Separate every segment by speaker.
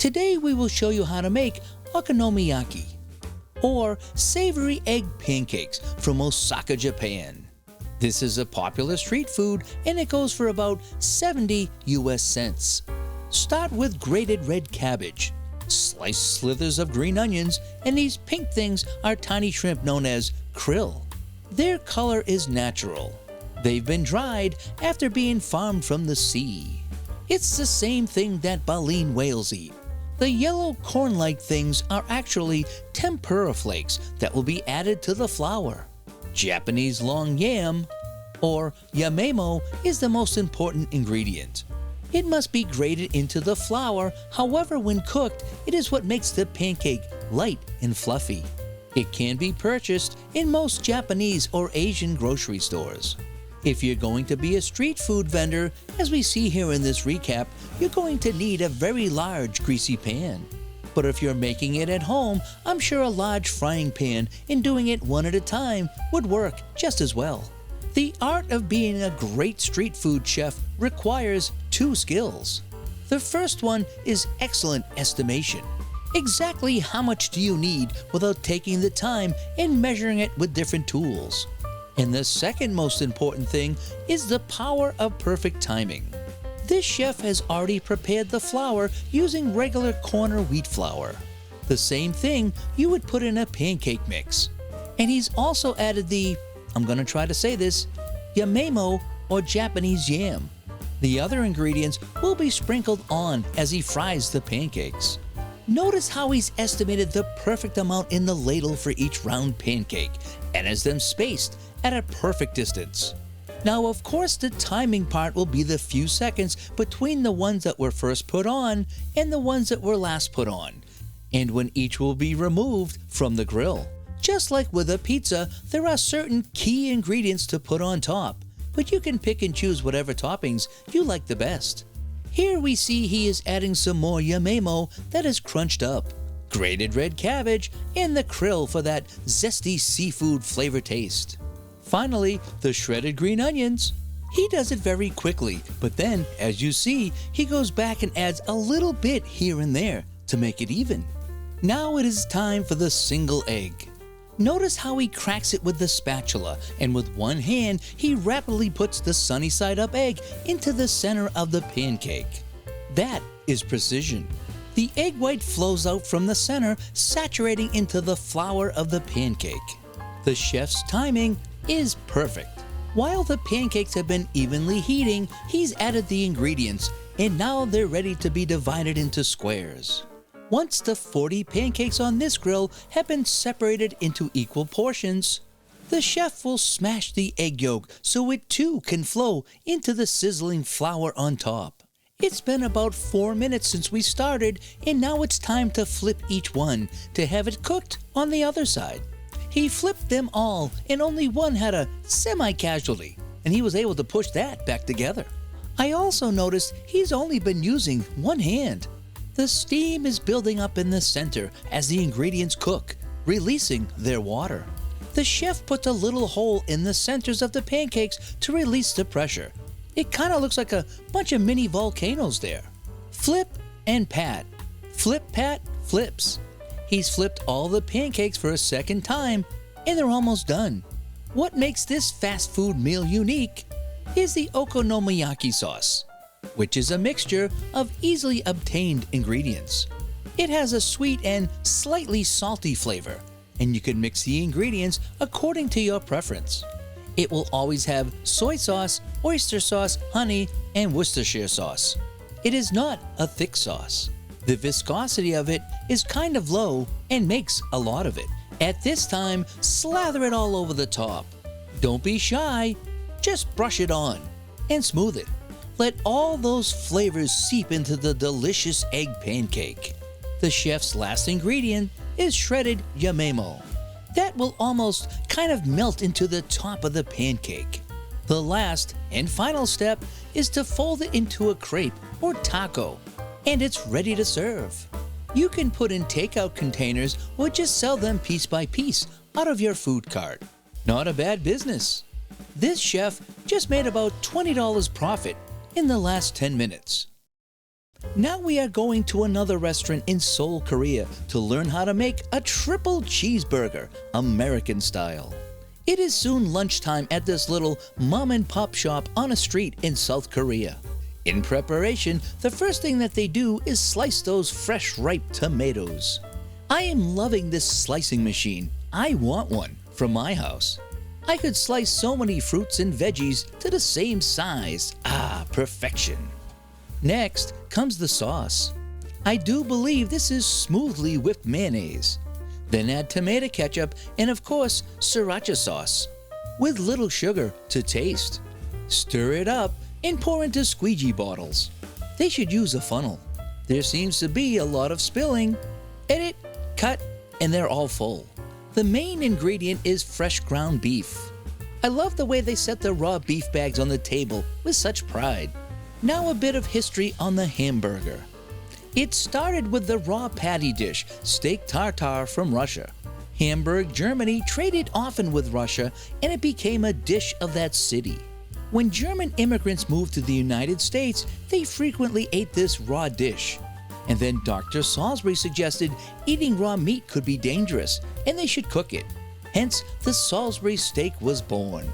Speaker 1: Today we will show you how to make okonomiyaki, or savory egg pancakes from Osaka, Japan. This is a popular street food and it goes for about 70 US cents. Start with grated red cabbage, sliced slithers of green onions, and these pink things are tiny shrimp known as krill. Their color is natural. They've been dried after being farmed from the sea. It's the same thing that baleen whales eat. The yellow corn-like things are actually tempura flakes that will be added to the flour. Japanese long yam, or yamemo, is the most important ingredient. It must be grated into the flour, however when cooked, it is what makes the pancake light and fluffy. It can be purchased in most Japanese or Asian grocery stores. If you're going to be a street food vendor, as we see here in this recap, you're going to need a very large greasy pan. But if you're making it at home, I'm sure a large frying pan and doing it one at a time would work just as well. The art of being a great street food chef requires two skills. The first one is excellent estimation. Exactly how much do you need without taking the time and measuring it with different tools? And the second most important thing is the power of perfect timing. This chef has already prepared the flour using regular corn or wheat flour, the same thing you would put in a pancake mix. And he's also added the, I'm going to try to say this, yamemo or Japanese yam. The other ingredients will be sprinkled on as he fries the pancakes. Notice how he's estimated the perfect amount in the ladle for each round pancake and has them spaced at a perfect distance. Now, of course, the timing part will be the few seconds between the ones that were first put on and the ones that were last put on, and when each will be removed from the grill. Just like with a pizza, there are certain key ingredients to put on top, but you can pick and choose whatever toppings you like the best. Here we see he is adding some more yamemo that is crunched up, grated red cabbage, and the krill for that zesty seafood flavor taste. Finally, the shredded green onions. He does it very quickly, but then, as you see, he goes back and adds a little bit here and there to make it even. Now it is time for the single egg. Notice how he cracks it with the spatula, and with one hand, he rapidly puts the sunny side up egg into the center of the pancake. That is precision. The egg white flows out from the center, saturating into the flour of the pancake. The chef's timing is perfect. While the pancakes have been evenly heating, he's added the ingredients, and now they're ready to be divided into squares. Once the 40 pancakes on this grill have been separated into equal portions, the chef will smash the egg yolk so it too can flow into the sizzling flour on top. It's been about 4 minutes since we started, and now it's time to flip each one to have it cooked on the other side. He flipped them all, and only one had a semi-casualty, and he was able to push that back together. I also noticed he's only been using one hand. The steam is building up in the center as the ingredients cook, releasing their water. The chef puts a little hole in the centers of the pancakes to release the pressure. It kind of looks like a bunch of mini volcanoes there. Flip and pat. Flip, pat, flips. He's flipped all the pancakes for a second time, and they're almost done. What makes this fast food meal unique is the okonomiyaki sauce, which is a mixture of easily obtained ingredients. It has a sweet and slightly salty flavor, and you can mix the ingredients according to your preference. It will always have soy sauce, oyster sauce, honey, and Worcestershire sauce. It is not a thick sauce. The viscosity of it is kind of low and makes a lot of it. At this time, slather it all over the top. Don't be shy, just brush it on and smooth it. Let all those flavors seep into the delicious egg pancake. The chef's last ingredient is shredded yamemo. That will almost kind of melt into the top of the pancake. The last and final step is to fold it into a crepe or taco, and it's ready to serve. You can put in takeout containers or just sell them piece by piece out of your food cart. Not a bad business. This chef just made about $20 profit in the last 10 minutes. Now we are going to another restaurant in Seoul, Korea to learn how to make a triple cheeseburger, American style. It is soon lunchtime at this little mom and pop shop on a street in South Korea. In preparation, the first thing that they do is slice those fresh ripe tomatoes. I am loving this slicing machine. I want one from my house. I could slice so many fruits and veggies to the same size. Ah, perfection. Next comes the sauce. I do believe this is smoothly whipped mayonnaise. Then add tomato ketchup and of course sriracha sauce with little sugar to taste. Stir it up and pour into squeegee bottles. They should use a funnel. There seems to be a lot of spilling. Edit, cut, and they're all full. The main ingredient is fresh ground beef. I love the way they set the raw beef bags on the table with such pride. Now a bit of history on the hamburger. It started with the raw patty dish, steak tartare from Russia. Hamburg, Germany traded often with Russia and it became a dish of that city. When German immigrants moved to the United States, they frequently ate this raw dish. And then Dr. Salisbury suggested eating raw meat could be dangerous and they should cook it. Hence, the Salisbury steak was born.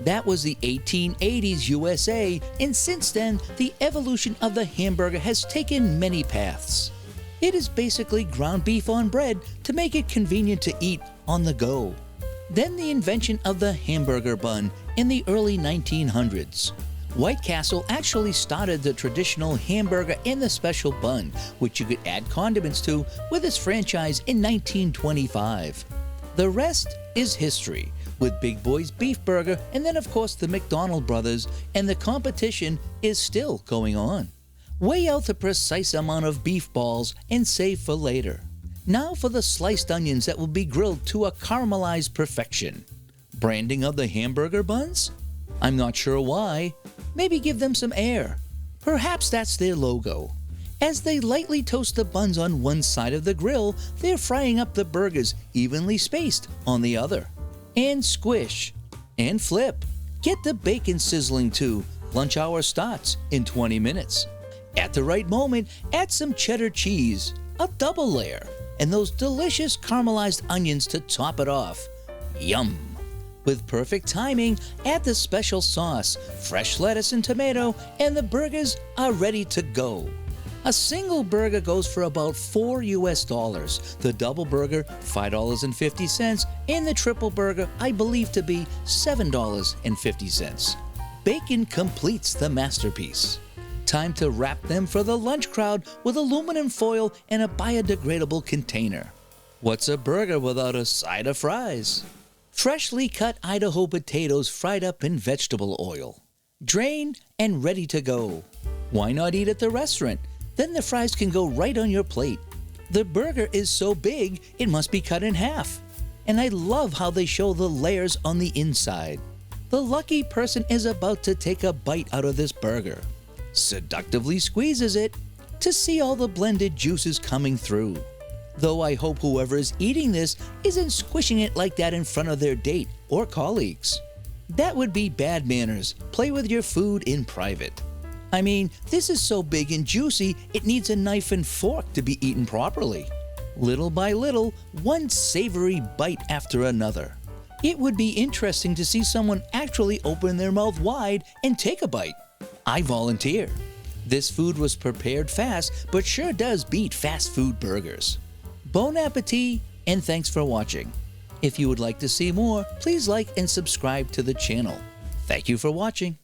Speaker 1: That was the 1880s USA, and since then, the evolution of the hamburger has taken many paths. It is basically ground beef on bread to make it convenient to eat on the go. Then the invention of the hamburger bun in the early 1900s. White Castle actually started the traditional hamburger and the special bun, which you could add condiments to, with its franchise in 1925. The rest is history, with Big Boy's Beef Burger and then of course the McDonald brothers, and the competition is still going on. Weigh out the precise amount of beef balls and save for later. Now for the sliced onions that will be grilled to a caramelized perfection. Branding of the hamburger buns? I'm not sure why. Maybe give them some air. Perhaps that's their logo. As they lightly toast the buns on one side of the grill, they're frying up the burgers evenly spaced on the other. And squish. And flip. Get the bacon sizzling too. Lunch hour starts in 20 minutes. At the right moment, add some cheddar cheese, a double layer, and those delicious caramelized onions to top it off. Yum! With perfect timing, add the special sauce, fresh lettuce and tomato, and the burgers are ready to go. A single burger goes for about $4 US, the double burger $5.50, and the triple burger I believe to be $7.50. Bacon completes the masterpiece. Time to wrap them for the lunch crowd with aluminum foil and a biodegradable container. What's a burger without a side of fries? Freshly cut Idaho potatoes fried up in vegetable oil. Drain and ready to go. Why not eat at the restaurant? Then the fries can go right on your plate. The burger is so big, it must be cut in half. And I love how they show the layers on the inside. The lucky person is about to take a bite out of this burger. Seductively squeezes it to see all the blended juices coming through. Though I hope whoever is eating this isn't squishing it like that in front of their date or colleagues. That would be bad manners. Play with your food in private. I mean, this is so big and juicy, it needs a knife and fork to be eaten properly. Little by little, one savory bite after another. It would be interesting to see someone actually open their mouth wide and take a bite. I volunteer. This food was prepared fast, but sure does beat fast food burgers. Bon appetit, and thanks for watching. If you would like to see more, please like and subscribe to the channel. Thank you for watching.